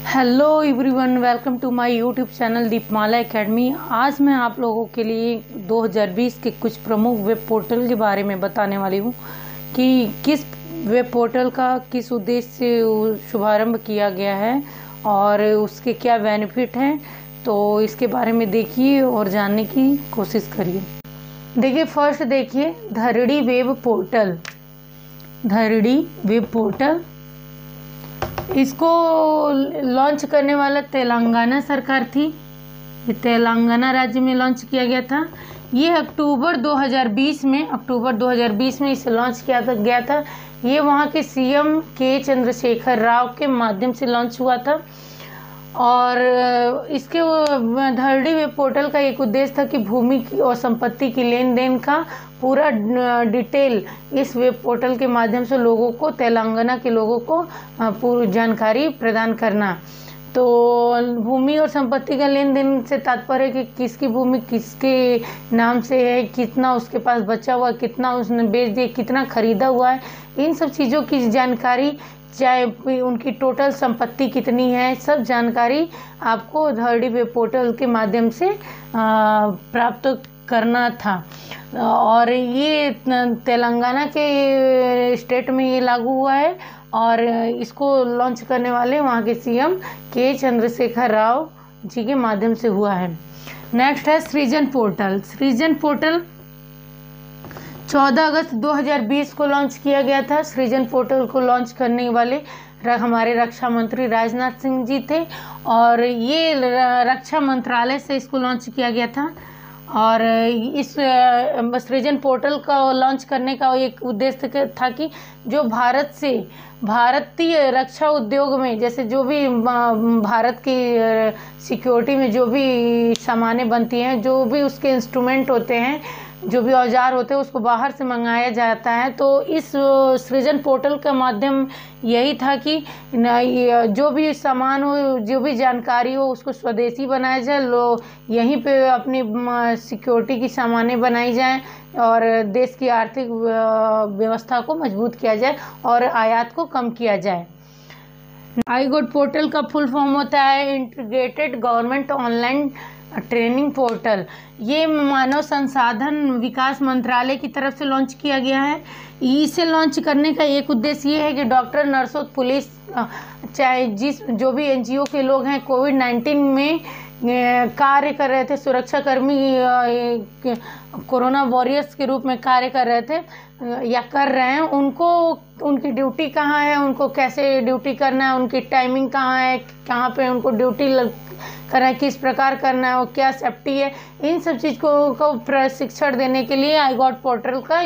Hello everyone, welcome to my YouTube channel Deepmala Academy. आज मैं आप लोगों के लिए 2020 के कुछ प्रमुख वेब पोर्टल के बारे में बताने वाली हूँ कि किस वेब पोर्टल का किस उद्देश्य से शुभारंभ किया गया है और उसके क्या बेनिफिट हैं। तो इसके बारे में देखिए और जानने की कोशिश करिए। देखिए, फर्स्ट देखिए धरड़ी वेब पोर्टल। धरड़ी वेब पोर्टल इसको लॉन्च करने वाला तेलंगाना सरकार थी। ये तेलंगाना राज्य में लॉन्च किया गया था। ये अक्टूबर 2020 में इसे लॉन्च किया गया था। ये वहाँ के सीएम के चंद्रशेखर राव के माध्यम से लॉन्च हुआ था। और इसके धरड़ी वेब पोर्टल का एक उद्देश्य था कि भूमि की और संपत्ति की लेन देन का पूरा डिटेल इस वेब पोर्टल के माध्यम से लोगों को, तेलंगाना के लोगों को पूरी जानकारी प्रदान करना। तो भूमि और संपत्ति का लेन देन से तात्पर्य है कि किसकी भूमि किसके नाम से है, कितना उसके पास बचा हुआ, कितना उसने बेच दिया, कितना खरीदा हुआ है, इन सब चीज़ों की जानकारी, चाहे उनकी टोटल संपत्ति कितनी है, सब जानकारी आपको धरड़ी वेब पोर्टल के माध्यम से प्राप्त करना था। और ये तेलंगाना के स्टेट में ये लागू हुआ है और इसको लॉन्च करने वाले वहाँ के सीएम के चंद्रशेखर राव जी के माध्यम से हुआ है। नेक्स्ट है सृजन पोर्टल। सृजन पोर्टल 14 अगस्त 2020 को लॉन्च किया गया था। सृजन पोर्टल को लॉन्च करने वाले हमारे रक्षा मंत्री राजनाथ सिंह जी थे और ये रक्षा मंत्रालय से इसको लॉन्च किया गया था। और इस सृजन पोर्टल का लॉन्च करने का एक उद्देश्य था कि जो भारतीय रक्षा उद्योग में, जैसे जो भी भारत की सिक्योरिटी में जो भी सामानें बनती हैं, जो भी उसके इंस्ट्रूमेंट होते हैं, जो भी औजार होते हैं, उसको बाहर से मंगाया जाता है। तो इस सृजन पोर्टल का माध्यम यही था कि जो भी सामान हो, जो भी जानकारी हो, उसको स्वदेशी बनाया जाए, यहीं पे अपनी सिक्योरिटी की सामानें बनाई जाएं और देश की आर्थिक व्यवस्था को मजबूत किया जाए और आयात को कम किया जाए। आईगोट पोर्टल का फुल फॉर्म होता है integrated government online training portal. ये मानव संसाधन विकास मंत्रालय की तरफ से लॉन्च किया गया है। इसे लॉन्च करने का एक उद्देश्य ये है कि डॉक्टर, नर्सों, पुलिस, चाहे जो भी एनजीओ के लोग हैं, कोविड-19 में कार्य कर रहे थे, सुरक्षाकर्मी, कोरोना वॉरियर्स के रूप में कार्य कर रहे थे या कर रहे हैं, उनको उनकी ड्यूटी कहाँ है, उनको कैसे ड्यूटी करना है, उनकी टाइमिंग कहाँ है, कहाँ पे उनको ड्यूटी करना है, किस प्रकार करना है, वो क्या सेफ्टी है, इन सब चीज़ को प्रशिक्षण देने के लिए आईगॉट पोर्टल का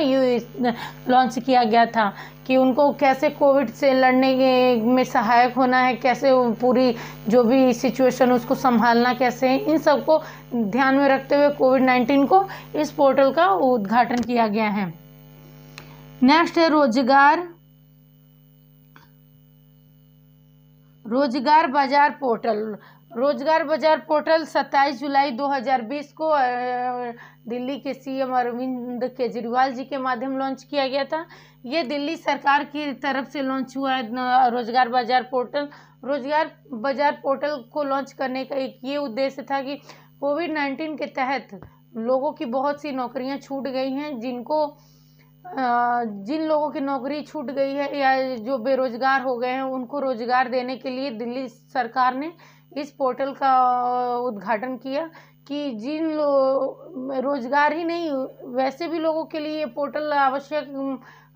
लॉन्च किया गया था कि उनको कैसे कोविड से लड़ने में सहायक होना है, कैसे पूरी जो भी सिचुएशन उसको संभालना कैसे है, इन सब को ध्यान में रखते हुए कोविड-19 को इस पोर्टल का उद्घाटन किया गया है। नेक्स्ट है रोजगार बाजार पोर्टल। रोजगार बाजार पोर्टल 27 जुलाई 2020 को दिल्ली के सीएम अरविंद केजरीवाल जी के माध्यम लॉन्च किया गया था। ये दिल्ली सरकार की तरफ से लॉन्च हुआ है रोजगार बाजार पोर्टल। रोजगार बाजार पोर्टल को लॉन्च करने का एक ये उद्देश्य था कि कोविड-19 के तहत लोगों की बहुत सी नौकरियां छूट गई हैं, जिन लोगों की नौकरी छूट गई है या जो बेरोजगार हो गए हैं, उनको रोजगार देने के लिए दिल्ली सरकार ने इस पोर्टल का उद्घाटन किया कि रोजगार ही नहीं, वैसे भी लोगों के लिए ये पोर्टल आवश्यक,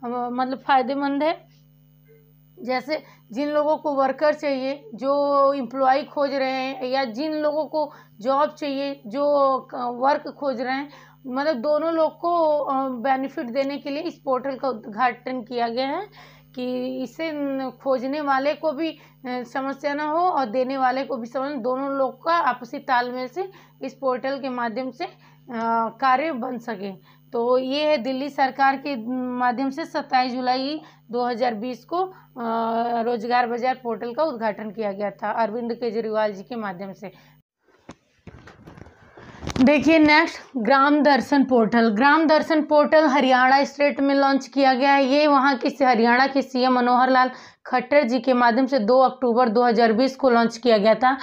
मतलब फ़ायदेमंद है। जैसे जिन लोगों को वर्कर चाहिए, जो एम्प्लॉय खोज रहे हैं, या जिन लोगों को जॉब चाहिए, जो वर्क खोज रहे हैं, मतलब दोनों लोग को बेनिफिट देने के लिए इस पोर्टल का उद्घाटन किया गया है कि इससे खोजने वाले को भी समस्या ना हो और देने वाले को भी समझ, दोनों लोग का आपसी तालमेल से इस पोर्टल के माध्यम से कार्य बन सके। तो ये है दिल्ली सरकार के माध्यम से 27 जुलाई 2020 को रोजगार बाजार पोर्टल का उद्घाटन किया गया था अरविंद केजरीवाल जी के माध्यम से। देखिए नेक्स्ट, ग्राम दर्शन पोर्टल। ग्राम दर्शन पोर्टल हरियाणा स्टेट में लॉन्च किया गया है। ये वहाँ की हरियाणा के सीएम मनोहर लाल खट्टर जी के माध्यम से 2 अक्टूबर 2020 को लॉन्च किया गया था।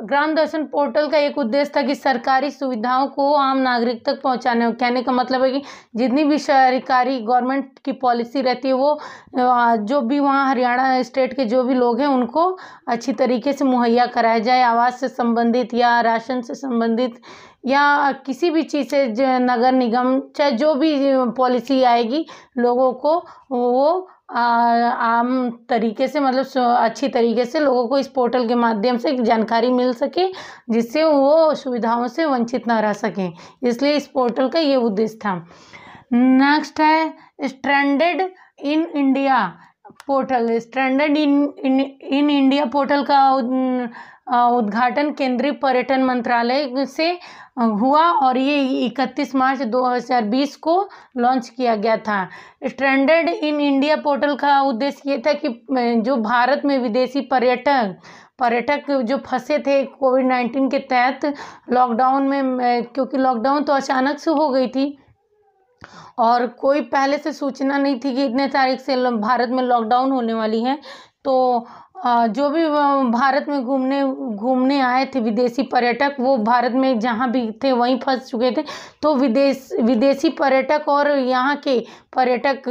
ग्राम दर्शन पोर्टल का एक उद्देश्य था कि सरकारी सुविधाओं को आम नागरिक तक पहुंचाने। कहने का मतलब है कि जितनी भी सरकारी गवर्नमेंट की पॉलिसी रहती है वो जो भी वहाँ हरियाणा स्टेट के जो भी लोग हैं उनको अच्छी तरीके से मुहैया कराया जाए। आवास से संबंधित या राशन से संबंधित या किसी भी चीज़ से नगर निगम चाहे जो भी पॉलिसी आएगी लोगों को वो आम तरीके से मतलब अच्छी तरीके से लोगों को इस पोर्टल के माध्यम से जानकारी मिल सके जिससे वो सुविधाओं से वंचित ना रह सकें। इसलिए इस पोर्टल का ये उद्देश्य था। नेक्स्ट है stranded in India portal. Stranded in India portal का उद्घाटन केंद्रीय पर्यटन मंत्रालय से हुआ और ये 31 मार्च 2020 को लॉन्च किया गया था। स्ट्रैंडेड इन इंडिया पोर्टल का उद्देश्य ये था कि जो भारत में विदेशी पर्यटक जो फंसे थे कोविड-19 के तहत लॉकडाउन में, क्योंकि लॉकडाउन तो अचानक से हो गई थी और कोई पहले से सूचना नहीं थी कि इतने तारीख से भारत में लॉकडाउन होने वाली है। तो जो भी भारत में घूमने आए थे विदेशी पर्यटक वो भारत में जहाँ भी थे वहीं फंस चुके थे। तो विदेशी पर्यटक और यहाँ के पर्यटक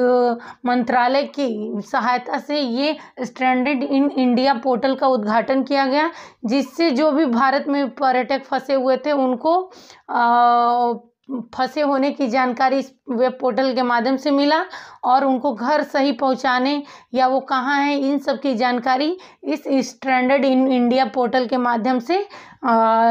मंत्रालय की सहायता से ये स्ट्रैंडेड इन इंडिया पोर्टल का उद्घाटन किया गया, जिससे जो भी भारत में पर्यटक फंसे हुए थे उनको फंसे होने की जानकारी इस वेब पोर्टल के माध्यम से मिला और उनको घर सही पहुंचाने या वो कहाँ हैं इन सब की जानकारी इस स्ट्रैंडेड इन इंडिया पोर्टल के माध्यम से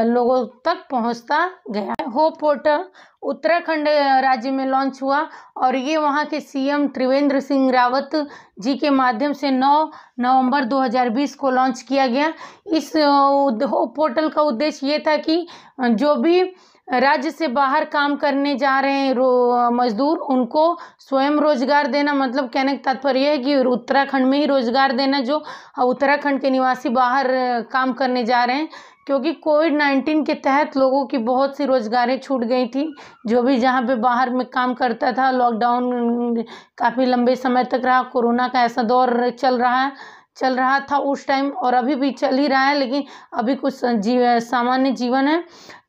लोगों तक पहुंचता गया। हो पोर्टल उत्तराखंड राज्य में लॉन्च हुआ और ये वहाँ के सीएम त्रिवेंद्र सिंह रावत जी के माध्यम से 9 नवंबर 2020 को लॉन्च किया गया। इस हो पोर्टल का उद्देश्य ये था कि जो भी राज्य से बाहर काम करने जा रहे हैं मजदूर उनको स्वयं रोजगार देना, मतलब कहने का तात्पर्य है कि उत्तराखंड में ही रोजगार देना जो उत्तराखंड के निवासी बाहर काम करने जा रहे हैं, क्योंकि कोविड-19 के तहत लोगों की बहुत सी रोजगारें छूट गई थी। जो भी जहाँ पे बाहर में काम करता था, लॉकडाउन काफ़ी लंबे समय तक रहा, कोरोना का ऐसा दौर चल रहा था उस टाइम और अभी भी चल ही रहा है, लेकिन अभी कुछ सामान्य जीवन है।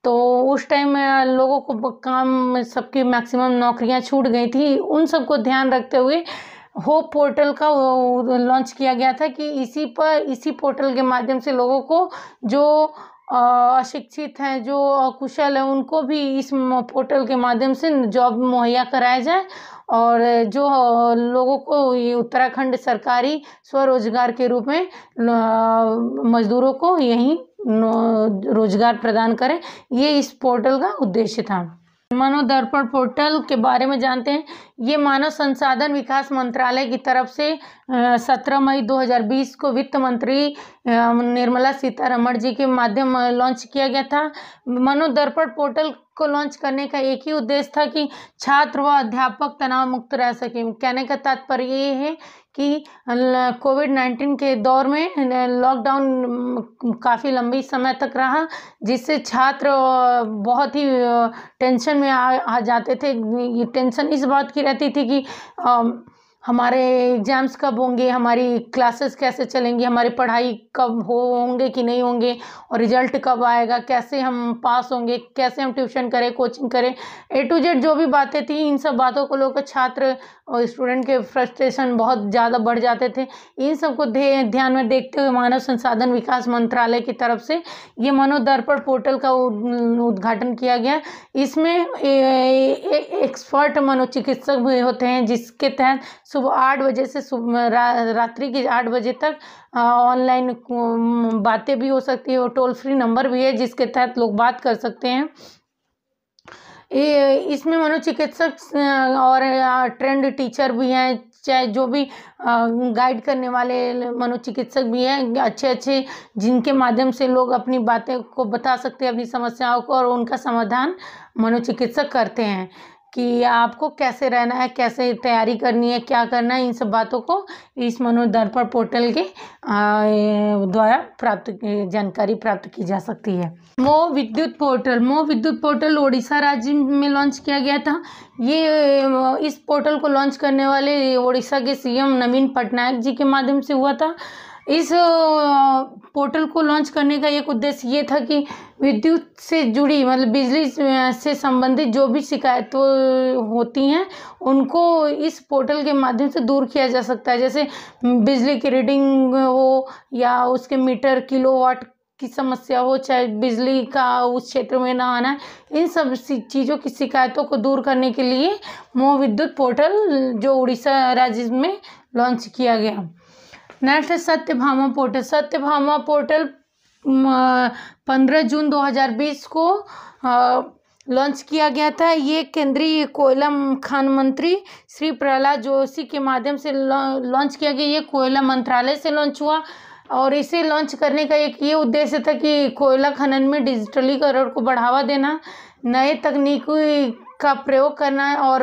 तो उस टाइम में लोगों को काम सबकी मैक्सिमम नौकरियां छूट गई थी। उन सबको ध्यान रखते हुए होप पोर्टल का लॉन्च किया गया था कि इसी पोर्टल के माध्यम से लोगों को जो अशिक्षित हैं जो अकुशल है उनको भी इस पोर्टल के माध्यम से जॉब मुहैया कराया जाए और जो लोगों को ये उत्तराखंड सरकारी स्वरोजगार के रूप में मजदूरों को यहीं रोजगार प्रदान करें, ये इस पोर्टल का उद्देश्य था। मानव दर्पण पोर्टल के बारे में जानते हैं। ये मानव संसाधन विकास मंत्रालय की तरफ से 17 मई 2020 को वित्त मंत्री निर्मला सीतारमण जी के माध्यम लॉन्च किया गया था। मानव दर्पण पोर्टल को लॉन्च करने का एक ही उद्देश्य था कि छात्र व अध्यापक तनाव मुक्त रह सकें। कहने का तात्पर्य ये है कि कोविड-19 के दौर में लॉकडाउन काफ़ी लंबी समय तक रहा, जिससे छात्र बहुत ही टेंशन में आ जाते थे। ये टेंशन इस बात की रहती थी कि हमारे एग्ज़ाम्स कब होंगे, हमारी क्लासेस कैसे चलेंगी, हमारी पढ़ाई कब होंगे कि नहीं होंगे और रिजल्ट कब आएगा, कैसे हम पास होंगे, कैसे हम ट्यूशन करें, कोचिंग करें, A to Z जो भी बातें थी इन सब बातों को लेकर छात्र और स्टूडेंट के फ्रस्ट्रेशन बहुत ज़्यादा बढ़ जाते थे। इन सबको ध्यान में देखते हुए मानव संसाधन विकास मंत्रालय की तरफ से ये मानव दर्पण पोर्टल का उद्घाटन किया गया। इसमें एक्सपर्ट मनोचिकित्सक भी होते हैं, जिसके तहत सुबह 8 बजे से रात्रि के 8 बजे तक ऑनलाइन बातें भी हो सकती है और टोल फ्री नंबर भी है जिसके तहत लोग बात कर सकते हैं। इसमें मनोचिकित्सक और ट्रेंड टीचर भी हैं, चाहे जो भी गाइड करने वाले मनोचिकित्सक भी हैं अच्छे जिनके माध्यम से लोग अपनी बातें को बता सकते हैं, अपनी समस्याओं को, और उनका समाधान मनोचिकित्सक करते हैं। कि आपको कैसे रहना है, कैसे तैयारी करनी है, क्या करना है, इन सब बातों को इस मनोदर्पण पोर्टल के द्वारा जानकारी प्राप्त की जा सकती है। मोह विद्युत पोर्टल उड़ीसा राज्य में लॉन्च किया गया था। ये इस पोर्टल को लॉन्च करने वाले उड़ीसा के सीएम नवीन पटनायक जी के माध्यम से हुआ था। इस पोर्टल को लॉन्च करने का एक उद्देश्य ये था कि विद्युत से जुड़ी मतलब बिजली से संबंधित जो भी शिकायतें होती हैं उनको इस पोर्टल के माध्यम से दूर किया जा सकता है। जैसे बिजली की रीडिंग हो या उसके मीटर किलोवाट की समस्या हो, चाहे बिजली का उस क्षेत्र में ना आना, इन सब चीज़ों की शिकायतों को दूर करने के लिए मोह विद्युत पोर्टल जो उड़ीसा राज्य में लॉन्च किया गया। नेक्स्ट है सत्यभामा पोर्टल 15 जून 2020 को लॉन्च किया गया था। ये केंद्रीय कोयला खान मंत्री श्री प्रहलाद जोशी के माध्यम से लॉन्च किया गया। ये कोयला मंत्रालय से लॉन्च हुआ और इसे लॉन्च करने का एक ये उद्देश्य था कि कोयला खनन में डिजिटलीकरण को बढ़ावा देना, नए तकनीकी का प्रयोग करना और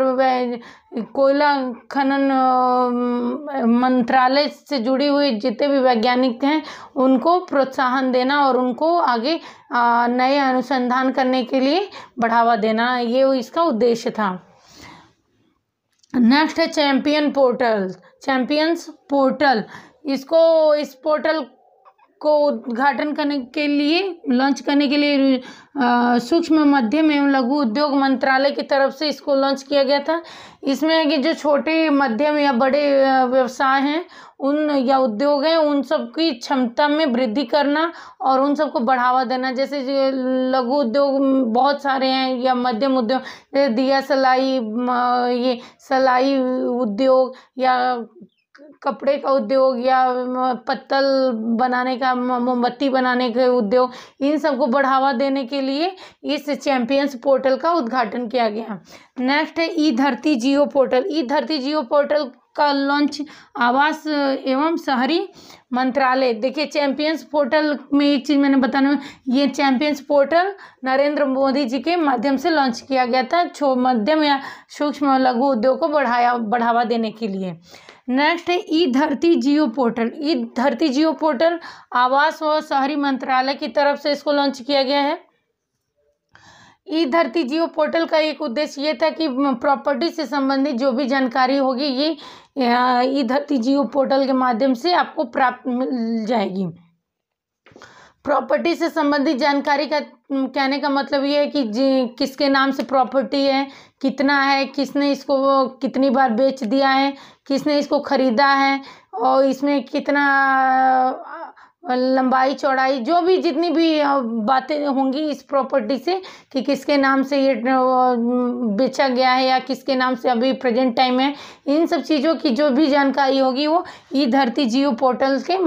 कोयला खनन मंत्रालय से जुड़ी हुई जितने भी वैज्ञानिक हैं उनको प्रोत्साहन देना और उनको आगे नए अनुसंधान करने के लिए बढ़ावा देना, ये इसका उद्देश्य था। नेक्स्ट है चैंपियंस पोर्टल। इस पोर्टल को उद्घाटन करने के लिए लॉन्च करने के लिए सूक्ष्म मध्यम एवं लघु उद्योग मंत्रालय की तरफ से इसको लॉन्च किया गया था। इसमें है कि जो छोटे मध्यम या बड़े व्यवसाय हैं उन या उद्योग हैं उन सब की क्षमता में वृद्धि करना और उन सबको बढ़ावा देना। जैसे लघु उद्योग बहुत सारे हैं या मध्यम उद्योग, जैसे दिया सलाई, ये सलाई उद्योग या कपड़े का उद्योग या पत्तल बनाने का, मोमबत्ती बनाने के उद्योग, इन सबको बढ़ावा देने के लिए इस चैंपियंस पोर्टल का उद्घाटन किया गया। नेक्स्ट है ई धरती जियो पोर्टल का लॉन्च आवास एवं शहरी मंत्रालय। देखिए चैंपियंस पोर्टल में एक चीज़ मैंने बताना, ये चैंपियंस पोर्टल नरेंद्र मोदी जी के माध्यम से लॉन्च किया गया था मध्यम या सूक्ष्म लघु उद्योग को बढ़ावा देने के लिए। नेक्स्ट है ई धरती जियो पोर्टल आवास व शहरी मंत्रालय की तरफ से इसको लॉन्च किया गया है। ई धरती जियो पोर्टल का एक उद्देश्य ये था कि प्रॉपर्टी से संबंधित जो भी जानकारी होगी ये ई धरती जियो पोर्टल के माध्यम से आपको प्राप्त मिल जाएगी। प्रॉपर्टी से संबंधित जानकारी का कहने का मतलब ये है कि किसके नाम से प्रॉपर्टी है, कितना है, किसने इसको कितनी बार बेच दिया है, किसने इसको खरीदा है और इसमें कितना लंबाई चौड़ाई, जो भी जितनी भी बातें होंगी इस प्रॉपर्टी से कि किसके नाम से ये बेचा गया है या किसके नाम से अभी प्रेजेंट टाइम है, इन सब चीज़ों की जो भी जानकारी होगी वो ई धरती जियो पोर्टल के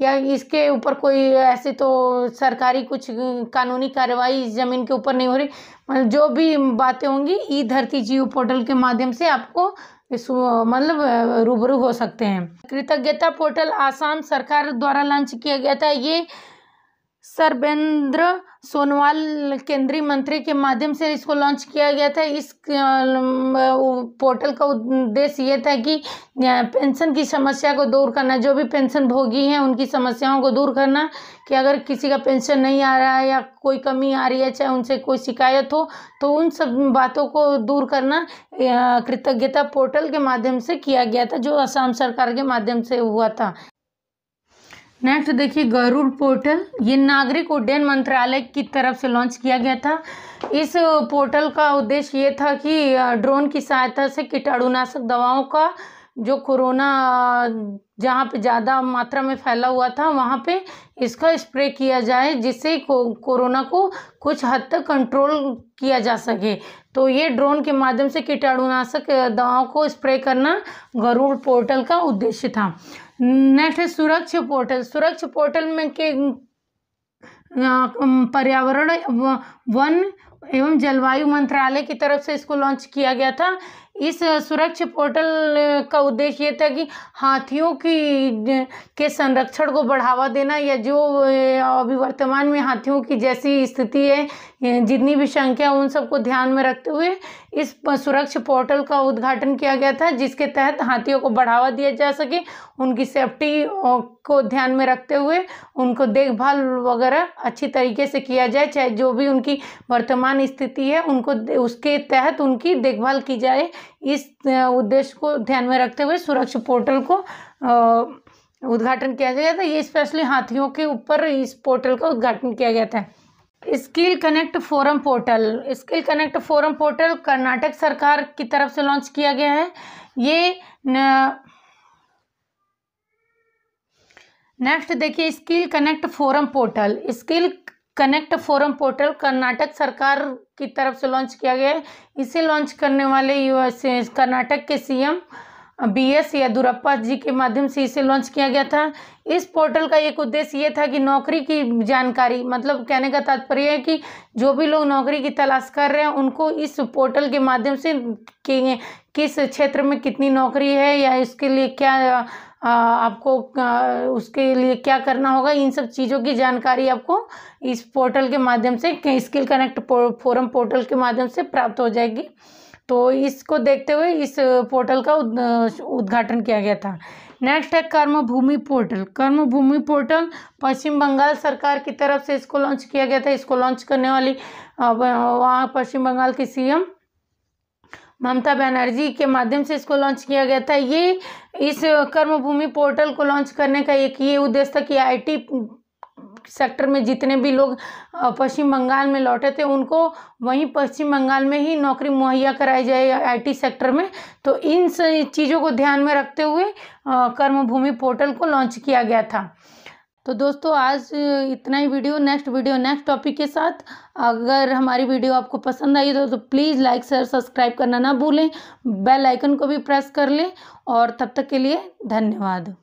या इसके ऊपर कोई ऐसे तो सरकारी कुछ कानूनी कार्रवाई इस ज़मीन के ऊपर नहीं हो रही, जो भी बातें होंगी ई धरती जियो पोर्टल के माध्यम से आपको इस मतलब रूबरू हो सकते हैं। कृतज्ञता पोर्टल आसाम सरकार द्वारा लॉन्च किया गया था। ये सर्बेंद्र सोनोवाल केंद्रीय मंत्री के माध्यम से इसको लॉन्च किया गया था। इस पोर्टल का उद्देश्य ये था कि पेंशन की समस्या को दूर करना, जो भी पेंशन भोगी हैं उनकी समस्याओं को दूर करना कि अगर किसी का पेंशन नहीं आ रहा है या कोई कमी आ रही है, चाहे उनसे कोई शिकायत हो, तो उन सब बातों को दूर करना कृतज्ञता पोर्टल के माध्यम से किया गया था, जो असम सरकार के माध्यम से हुआ था। नेक्स्ट देखिए गरुड़ पोर्टल, ये नागरिक उड्डयन मंत्रालय की तरफ से लॉन्च किया गया था। इस पोर्टल का उद्देश्य ये था कि ड्रोन की सहायता से कीटाणुनाशक दवाओं का जो कोरोना जहाँ पे ज़्यादा मात्रा में फैला हुआ था वहाँ पे इसका स्प्रे किया जाए, जिससे कोरोना को कुछ हद तक कंट्रोल किया जा सके। तो ये ड्रोन के माध्यम से कीटाणुनाशक दवाओं को स्प्रे करना गरुड़ पोर्टल का उद्देश्य था। नेक्स्ट है सुरक्ष पोर्टल में के पर्यावरण वन एवं जलवायु मंत्रालय की तरफ से इसको लॉन्च किया गया था। इस सुरक्षा पोर्टल का उद्देश्य ये था कि हाथियों के संरक्षण को बढ़ावा देना, या जो अभी वर्तमान में हाथियों की जैसी स्थिति है, जितनी भी संख्या, उन सबको ध्यान में रखते हुए इस सुरक्षा पोर्टल का उद्घाटन किया गया था, जिसके तहत हाथियों को बढ़ावा दिया जा सके, उनकी सेफ्टी को ध्यान में रखते हुए उनको देखभाल वगैरह अच्छी तरीके से किया जाए, चाहे जो भी उनकी वर्तमान स्थिति है उनको उसके तहत उनकी देखभाल की जाए। इस उद्देश्य को ध्यान में रखते हुए सुरक्षा पोर्टल को उद्घाटन किया गया था। ये स्पेशली हाथियों के ऊपर इस पोर्टल का उद्घाटन किया गया था। Skill connect forum portal, skill connect forum portal Karnataka सरकार की तरफ से लॉन्च किया गया है। ये नेक्स्ट देखिए, skill connect forum portal. Skill connect forum portal Karnataka सरकार की तरफ से लॉन्च किया गया है। इसे लॉन्च करने वाले कर्नाटक के सीएम BS येदियुरप्पा जी के माध्यम से इसे लॉन्च किया गया था। इस पोर्टल का एक उद्देश्य ये था कि नौकरी की जानकारी, मतलब कहने का तात्पर्य है कि जो भी लोग नौकरी की तलाश कर रहे हैं उनको इस पोर्टल के माध्यम से किस क्षेत्र में कितनी नौकरी है, या इसके लिए क्या आपको उसके लिए क्या करना होगा, इन सब चीज़ों की जानकारी आपको इस पोर्टल के माध्यम से, स्किल कनेक्ट फोरम पोर्टल के माध्यम से प्राप्त हो जाएगी। तो इसको देखते हुए इस पोर्टल का उद्घाटन किया गया था। नेक्स्ट है कर्मभूमि पोर्टल। कर्मभूमि पोर्टल पश्चिम बंगाल सरकार की तरफ से इसको लॉन्च किया गया था। इसको लॉन्च करने वाली वहाँ पश्चिम बंगाल की CM ममता बनर्जी के माध्यम से इसको लॉन्च किया गया था। ये इस कर्मभूमि पोर्टल को लॉन्च करने का एक ये उद्देश्य था कि IT सेक्टर में जितने भी लोग पश्चिम बंगाल में लौटे थे उनको वहीं पश्चिम बंगाल में ही नौकरी मुहैया कराई जाए IT सेक्टर में। तो इन चीज़ों को ध्यान में रखते हुए कर्मभूमि पोर्टल को लॉन्च किया गया था। तो दोस्तों आज इतना ही वीडियो। नेक्स्ट टॉपिक के साथ। अगर हमारी वीडियो आपको पसंद आई तो प्लीज़ लाइक शेयर सब्सक्राइब करना ना भूलें, बेल आइकन को भी प्रेस कर लें। और तब तक के लिए धन्यवाद।